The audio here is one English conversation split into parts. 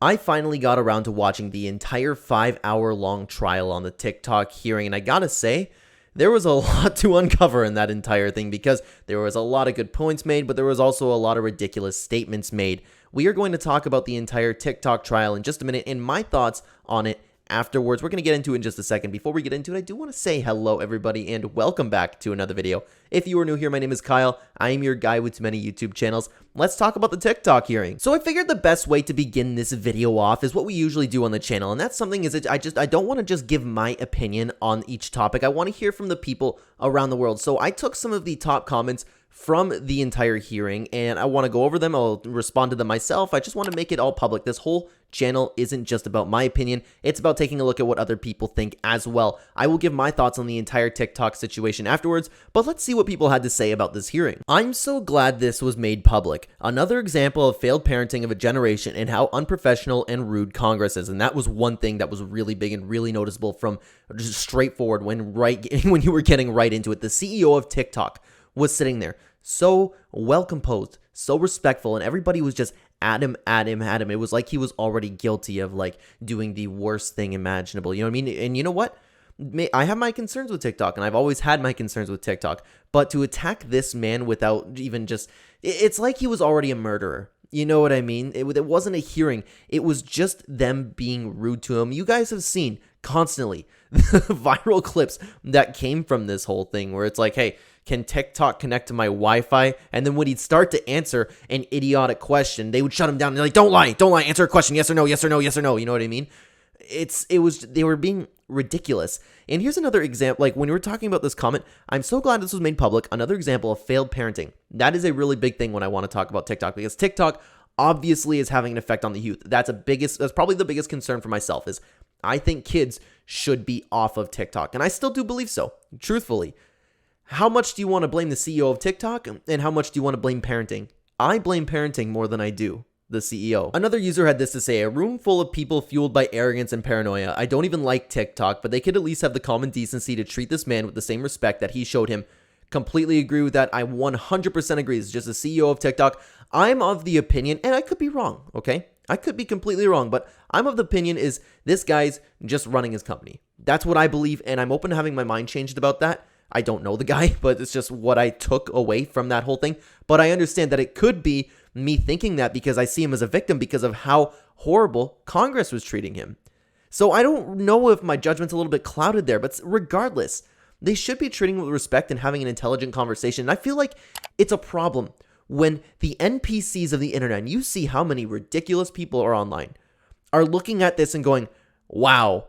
I finally got around to watching the entire 5-hour long trial on the TikTok hearing, and I gotta say, there was a lot to uncover in that entire thing because there was a lot of good points made, but there was also a lot of ridiculous statements made. We are going to talk about the entire TikTok trial in just a minute and my thoughts on it afterwards. We're going to get into it in just a second. Before we get into it, I do want to say hello, everybody, and welcome back to another video. If you are new here, my name is Kyle. I am your guy with many YouTube channels. Let's talk about the TikTok hearing. So I figured the best way to begin this video off is what we usually do on the channel, and that's something is I don't want to just give my opinion on each topic. I want to hear from the people around the world. So I took some of the top comments from the entire hearing, and I want to go over them. I'll respond to them myself. I just want to make it all public. This whole channel isn't just about my opinion. It's about taking a look at what other people think as well. I will give my thoughts on the entire TikTok situation afterwards, but let's see what people had to say about this hearing. I'm so glad this was made public. Another example of failed parenting of a generation and how unprofessional and rude Congress is. And that was one thing that was really big and really noticeable from just straightforward when you were getting right into it. The CEO of TikTok was sitting there so well composed, so respectful, and everybody was just at him. It was like he was already guilty of like doing the worst thing imaginable. You know what I mean? And you know what? I have my concerns with TikTok, and I've always had my concerns with TikTok. But to attack this man without even just, it's like he was already a murderer. You know what I mean? It wasn't a hearing. It was just them being rude to him. You guys have seen constantly the viral clips that came from this whole thing where it's like, hey, can TikTok connect to my Wi-Fi? And then when he'd start to answer an idiotic question, they would shut him down. And they're like, don't lie, answer a question, yes or no, yes or no, yes or no. You know what I mean? They were being ridiculous. And here's another example, like when we were talking about this comment, I'm so glad this was made public. Another example of failed parenting. That is a really big thing when I want to talk about TikTok, because TikTok obviously is having an effect on the youth. That's probably the biggest concern for myself is I think kids should be off of TikTok. And I still do believe so, truthfully. How much do you want to blame the CEO of TikTok, and how much do you want to blame parenting? I blame parenting more than I do the CEO. Another user had this to say: a room full of people fueled by arrogance and paranoia. I don't even like TikTok, but they could at least have the common decency to treat this man with the same respect that he showed him. Completely agree with that. I 100% agree. It's just the CEO of TikTok. I'm of the opinion, and I could be wrong, okay? I could be completely wrong, but I'm of the opinion is this guy's just running his company. That's what I believe, and I'm open to having my mind changed about that. I don't know the guy, but it's just what I took away from that whole thing. But I understand that it could be me thinking that because I see him as a victim because of how horrible Congress was treating him. So I don't know if my judgment's a little bit clouded there, but regardless, they should be treating him with respect and having an intelligent conversation. And I feel like it's a problem when the NPCs of the internet, and you see how many ridiculous people are online, are looking at this and going, wow,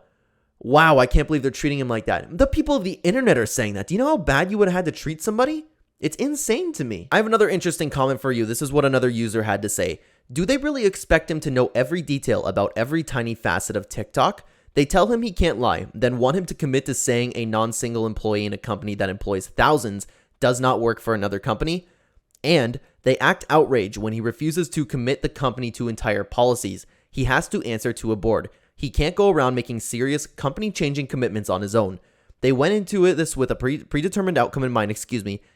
I can't believe they're treating him like that. The people of the internet are saying that. Do you know how bad you would have had to treat somebody? It's insane to me. I have another interesting comment for you. This is what another user had to say. Do they really expect him to know every detail about every tiny facet of TikTok? They tell him he can't lie, then want him to commit to saying a non-single employee in a company that employs thousands does not work for another company? And they act outraged when he refuses to commit the company to entire policies. He has to answer to a board. He can't go around making serious company-changing commitments on his own. They went into this with a predetermined outcome in mind,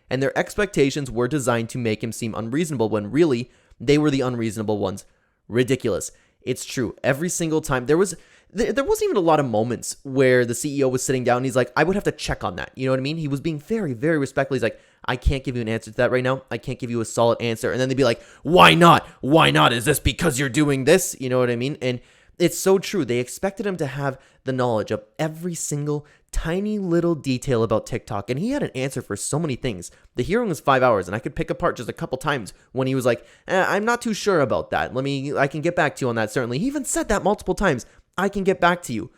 and their expectations were designed to make him seem unreasonable when really they were the unreasonable ones. Ridiculous. It's true. Every single time there wasn't even a lot of moments where the CEO was sitting down and he's like, I would have to check on that. You know what I mean? He was being very, very respectful. He's like, I can't give you an answer to that right now. I can't give you a solid answer. And then they'd be like, why not? Why not? Is this because you're doing this? You know what I mean? And it's so true. They expected him to have the knowledge of every single tiny little detail about TikTok, and he had an answer for so many things. The hearing was 5 hours, and I could pick apart just a couple times when he was like, I'm not too sure about that. I can get back to you on that, certainly. He even said that multiple times. I can get back to you.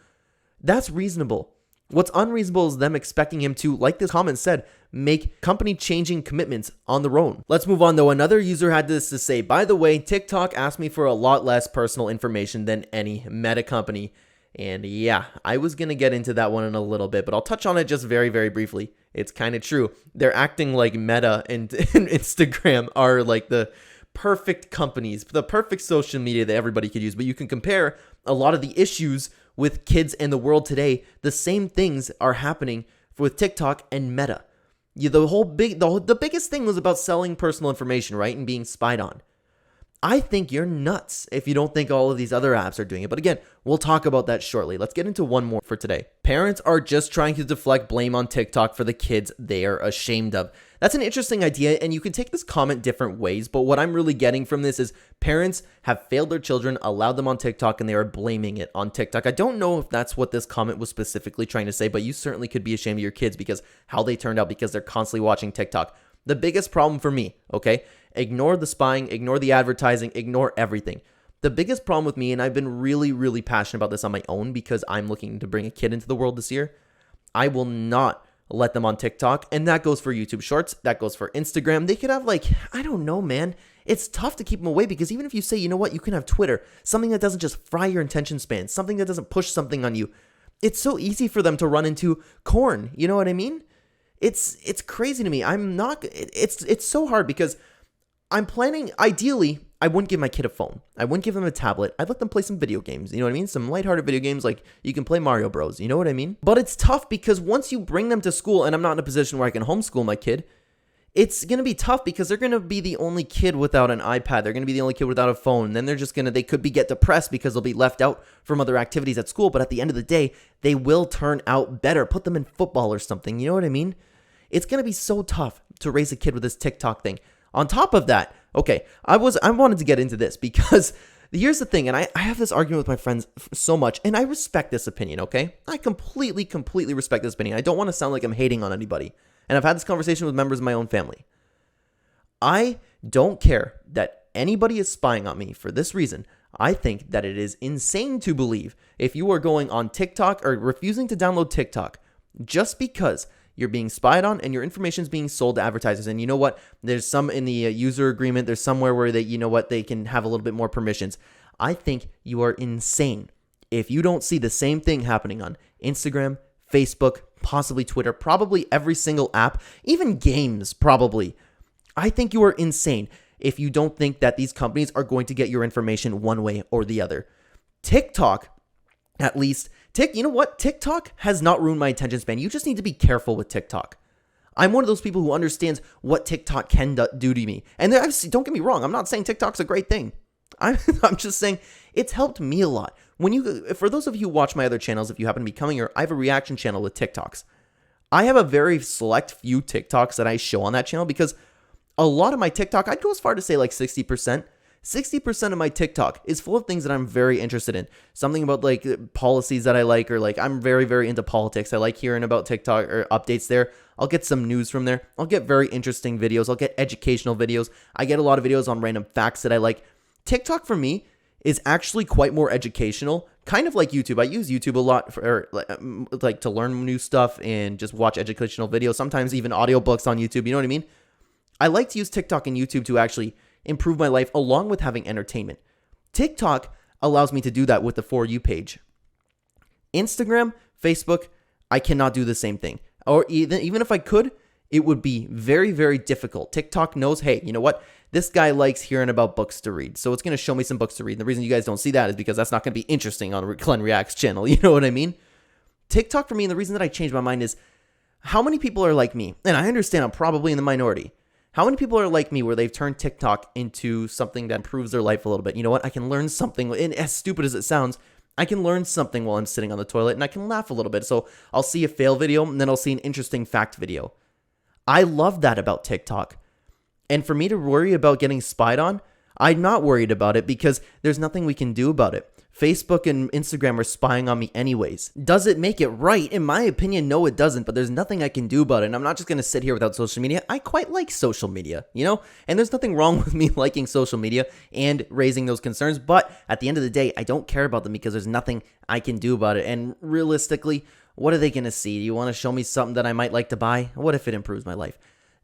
That's reasonable. What's unreasonable is them expecting him to, like this comment said, make company-changing commitments on their own. Let's move on, though. Another user had this to say: by the way, TikTok asked me for a lot less personal information than any Meta company. And yeah, I was going to get into that one in a little bit, but I'll touch on it just very, very briefly. It's kind of true. They're acting like Meta and Instagram are like the perfect companies, the perfect social media that everybody could use. But you can compare a lot of the issues with kids in the world today. The same things are happening with TikTok and Meta. The biggest thing was about selling personal information, right? And being spied on. I think you're nuts if you don't think all of these other apps are doing it. But again, we'll talk about that shortly. Let's get into one more for today. Parents are just trying to deflect blame on TikTok for the kids they are ashamed of. That's an interesting idea, and you can take this comment different ways, but what I'm really getting from this is parents have failed their children, allowed them on TikTok, and they are blaming it on TikTok. I don't know if that's what this comment was specifically trying to say, but you certainly could be ashamed of your kids because how they turned out because they're constantly watching TikTok. The biggest problem for me, okay? Ignore the spying, ignore the advertising, ignore everything. The biggest problem with me, and I've been really, really passionate about this on my own because I'm looking to bring a kid into the world this year, I will not let them on TikTok, and that goes for YouTube Shorts, that goes for Instagram. They could have I don't know, man. It's tough to keep them away because even if you say, you know what, you can have Twitter, something that doesn't just fry your attention span, something that doesn't push something on you, it's so easy for them to run into corn. You know what I mean? It's crazy to me. It's so hard because I'm planning, ideally, I wouldn't give my kid a phone. I wouldn't give them a tablet. I'd let them play some video games. You know what I mean? Some lighthearted video games like you can play Mario Bros. You know what I mean? But it's tough because once you bring them to school, and I'm not in a position where I can homeschool my kid, it's going to be tough because they're going to be the only kid without an iPad. They're going to be the only kid without a phone. Then they could get depressed because they'll be left out from other activities at school. But at the end of the day, they will turn out better. Put them in football or something. You know what I mean? It's going to be so tough to raise a kid with this TikTok thing. On top of that, okay, I wanted to get into this because here's the thing, and I have this argument with my friends so much, and I respect this opinion, okay? I completely respect this opinion. I don't want to sound like I'm hating on anybody, and I've had this conversation with members of my own family. I don't care that anybody is spying on me for this reason. I think that it is insane to believe if you are going on TikTok or refusing to download TikTok just because you're being spied on and your information is being sold to advertisers. And you know what? There's some in the user agreement. There's somewhere where they can have a little bit more permissions. I think you are insane if you don't see the same thing happening on Instagram, Facebook, possibly Twitter, probably every single app, even games, probably. I think you are insane if you don't think that these companies are going to get your information one way or the other. TikTok, at least, you know what? TikTok has not ruined my attention span. You just need to be careful with TikTok. I'm one of those people who understands what TikTok can do to me. And don't get me wrong, I'm not saying TikTok's a great thing. I'm just saying it's helped me a lot. For those of you who watch my other channels, if you happen to be coming here, I have a reaction channel with TikToks. I have a very select few TikToks that I show on that channel because a lot of my TikTok, I'd go as far to say 60%. 60% of my TikTok is full of things that I'm very interested in. Something about policies that I like, or I'm very, very into politics. I like hearing about TikTok or updates there. I'll get some news from there. I'll get very interesting videos. I'll get educational videos. I get a lot of videos on random facts that I like. TikTok for me is actually quite more educational, kind of like YouTube. I use YouTube a lot for to learn new stuff and just watch educational videos, sometimes even audiobooks on YouTube. You know what I mean? I like to use TikTok and YouTube to actually improve my life along with having entertainment. TikTok allows me to do that with the For You page. Instagram, Facebook, I cannot do the same thing. Or even if I could, it would be very, very difficult. TikTok knows, hey, you know what? This guy likes hearing about books to read, so it's going to show me some books to read. And the reason you guys don't see that is because that's not going to be interesting on Clen Reacts channel. You know what I mean? TikTok for me, and the reason that I changed my mind is how many people are like me? And I understand I'm probably in the minority. How many people are like me where they've turned TikTok into something that improves their life a little bit? You know what? I can learn something, and as stupid as it sounds, I can learn something while I'm sitting on the toilet, and I can laugh a little bit. So I'll see a fail video, and then I'll see an interesting fact video. I love that about TikTok. And for me to worry about getting spied on, I'm not worried about it because there's nothing we can do about it. Facebook and Instagram are spying on me anyways. Does it make it right? In my opinion, no, it doesn't, but there's nothing I can do about it. And I'm not just going to sit here without social media. I quite like social media, and there's nothing wrong with me liking social media and raising those concerns. But at the end of the day, I don't care about them because there's nothing I can do about it. And realistically, what are they going to see? Do you want to show me something that I might like to buy? What if it improves my life?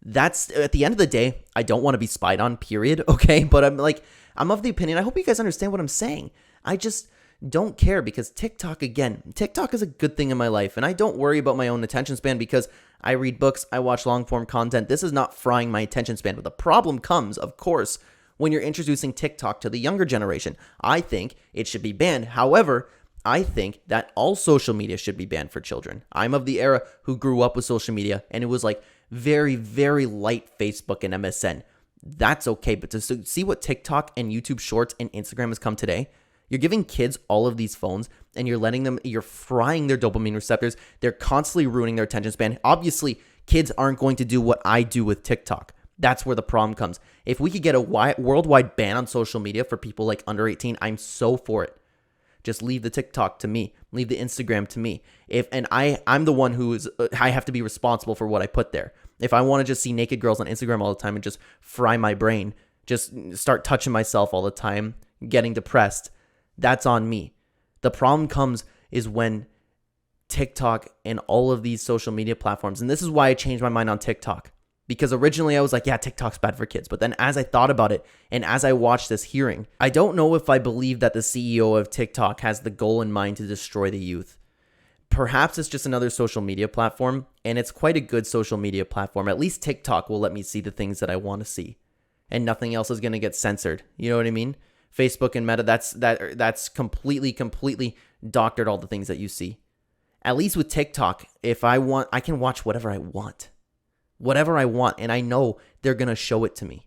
That's at the end of the day, I don't want to be spied on, period. Okay. But I'm of the opinion. I hope you guys understand what I'm saying. I just don't care because TikTok is a good thing in my life. And I don't worry about my own attention span because I read books, I watch long form content. This is not frying my attention span. But the problem comes, of course, when you're introducing TikTok to the younger generation. I think it should be banned. However, I think that all social media should be banned for children. I'm of the era who grew up with social media, and it was very, very light Facebook and MSN. that's okay. But to see what TikTok and YouTube Shorts and Instagram has come today, you're giving kids all of these phones and you're frying their dopamine receptors. They're constantly ruining their attention span. Obviously, kids aren't going to do what I do with TikTok. That's where the problem comes. If we could get a worldwide ban on social media for people like under 18, I'm so for it. Just leave the TikTok to me. Leave the Instagram to me. I'm the one I have to be responsible for what I put there. If I want to just see naked girls on Instagram all the time and just fry my brain, just start touching myself all the time, getting depressed, that's on me. The problem is when TikTok and all of these social media platforms, and this is why I changed my mind on TikTok. Because originally I was like, yeah, TikTok's bad for kids. But then as I thought about it and as I watched this hearing, I don't know if I believe that the CEO of TikTok has the goal in mind to destroy the youth. Perhaps it's just another social media platform, and it's quite a good social media platform. At least TikTok will let me see the things that I want to see, and nothing else is going to get censored. You know what I mean? Facebook and Meta, that's completely doctored all the things that you see. At least with TikTok, if I want, I can watch whatever I want. Whatever I want, and I know they're going to show it to me.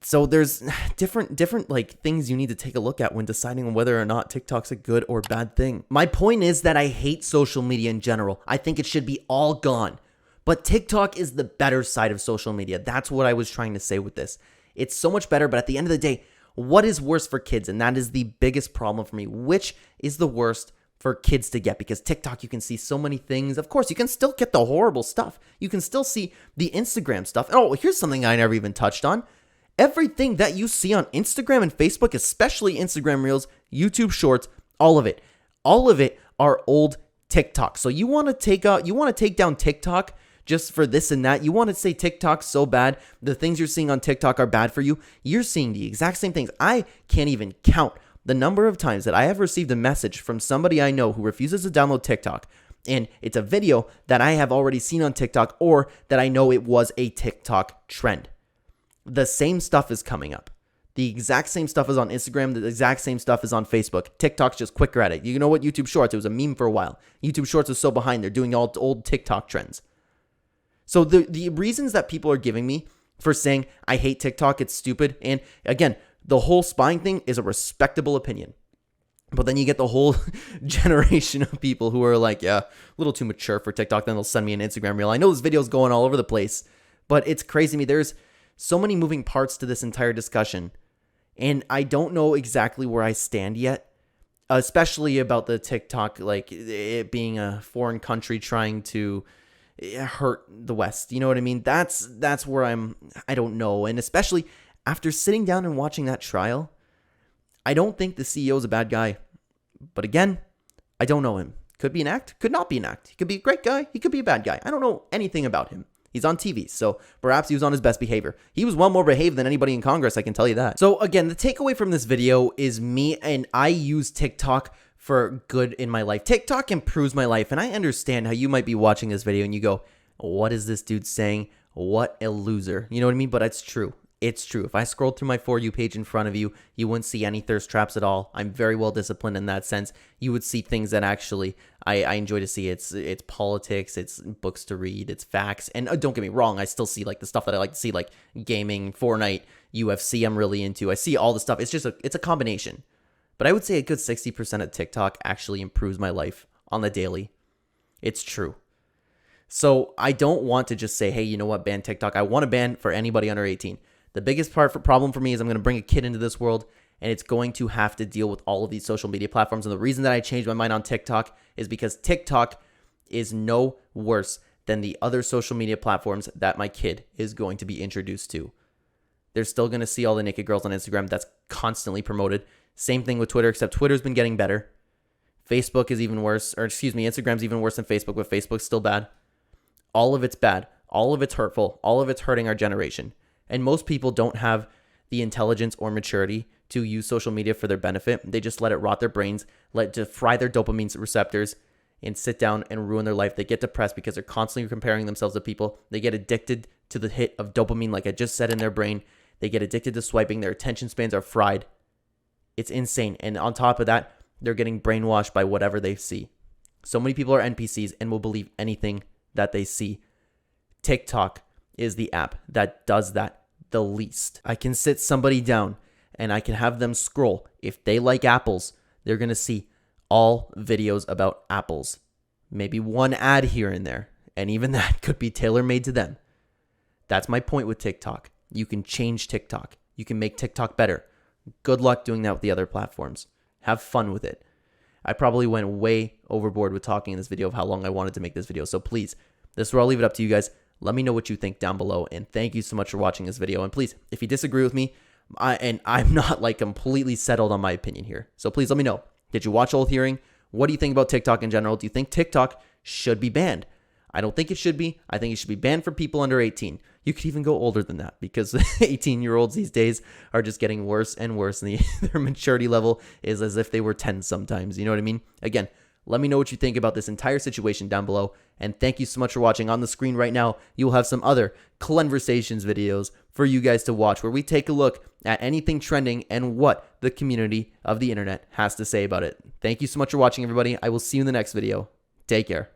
So there's different like things you need to take a look at when deciding on whether or not TikTok's a good or bad thing. My point is that I hate social media in general. I think it should be all gone. But TikTok is the better side of social media. That's what I was trying to say with this. It's so much better, but at the end of the day, what is worse for kids? And that is the biggest problem for me. Which is the worst for kids to get? Because TikTok, you can see so many things. Of course, you can still get the horrible stuff. You can still see the Instagram stuff. Oh, here's something I never even touched on. Everything that you see on Instagram and Facebook, especially Instagram Reels, YouTube Shorts, all of it are old TikTok. So you want to take down TikTok just for this and that. You want to say TikTok's so bad. The things you're seeing on TikTok are bad for you. You're seeing the exact same things. I can't even count the number of times that I have received a message from somebody I know who refuses to download TikTok, and it's a video that I have already seen on TikTok or that I know it was a TikTok trend. The same stuff is coming up. The exact same stuff is on Instagram. The exact same stuff is on Facebook. TikTok's just quicker at it. You know what? YouTube Shorts, it was a meme for a while. YouTube Shorts is so behind. They're doing all old TikTok trends. So the reasons that people are giving me for saying I hate TikTok, it's stupid, and again, the whole spying thing is a respectable opinion. But then you get the whole generation of people who are like, yeah, a little too mature for TikTok. Then they'll send me an Instagram reel. I know this video's going all over the place, but it's crazy to me. There's so many moving parts to this entire discussion, and I don't know exactly where I stand yet, especially about the TikTok, like it being a foreign country trying to hurt the West. You know what I mean? That's where I don't know. And especially after sitting down and watching that trial, I don't think the CEO is a bad guy. But again, I don't know him. Could be an act, could not be an act. He could be a great guy, he could be a bad guy. I don't know anything about him. He's on TV, so perhaps he was on his best behavior. He was well more behaved than anybody in Congress, I can tell you that. So again, the takeaway from this video is me, and I use TikTok for good in my life. TikTok improves my life, and I understand how you might be watching this video and you go, what is this dude saying? What a loser. You know what I mean? But it's true. It's true. If I scrolled through my For You page in front of you, you wouldn't see any thirst traps at all. I'm very well disciplined in that sense. You would see things that actually I enjoy to see. It's politics, it's books to read, it's facts. And don't get me wrong, I still see like the stuff that I like to see, like gaming, Fortnite, UFC I'm really into. I see all the stuff. It's just it's a combination. But I would say a good 60% of TikTok actually improves my life on the daily. It's true. So I don't want to just say, hey, you know what, ban TikTok. I want to ban for anybody under 18. The biggest problem for me is I'm going to bring a kid into this world, and it's going to have to deal with all of these social media platforms. And the reason that I changed my mind on TikTok is because TikTok is no worse than the other social media platforms that my kid is going to be introduced to. They're still going to see all the naked girls on Instagram. That's constantly promoted. Same thing with Twitter, except Twitter's been getting better. Facebook is even worse, Instagram's even worse than Facebook, but Facebook's still bad. All of it's bad. All of it's hurtful. All of it's hurting our generation. And most people don't have the intelligence or maturity to use social media for their benefit. They just let it rot their brains, let it fry their dopamine receptors, and sit down and ruin their life. They get depressed because they're constantly comparing themselves to people. They get addicted to the hit of dopamine, like I just said, in their brain. They get addicted to swiping. Their attention spans are fried. It's insane. And on top of that, they're getting brainwashed by whatever they see. So many people are NPCs and will believe anything that they see. TikTok is the app that does that the least. I can sit somebody down and I can have them scroll. If they like apples, they're going to see all videos about apples. Maybe one ad here and there, and even that could be tailor-made to them. That's my point with TikTok. You can change TikTok. You can make TikTok better. Good luck doing that with the other platforms. Have fun with it. I probably went way overboard with talking in this video of how long I wanted to make this video. So please, this is where I'll leave it up to you guys. Let me know what you think down below. And thank you so much for watching this video. And please, if you disagree with me, I'm not like completely settled on my opinion here. So please let me know. Did you watch Old Hearing? What do you think about TikTok in general? Do you think TikTok should be banned? I don't think it should be. I think it should be banned for people under 18. You could even go older than that because 18-year-olds these days are just getting worse and worse. And their maturity level is as if they were 10 sometimes. You know what I mean? Again, let me know what you think about this entire situation down below. And thank you so much for watching. On the screen right now, you will have some other Clenversations videos for you guys to watch where we take a look at anything trending and what the community of the internet has to say about it. Thank you so much for watching, everybody. I will see you in the next video. Take care.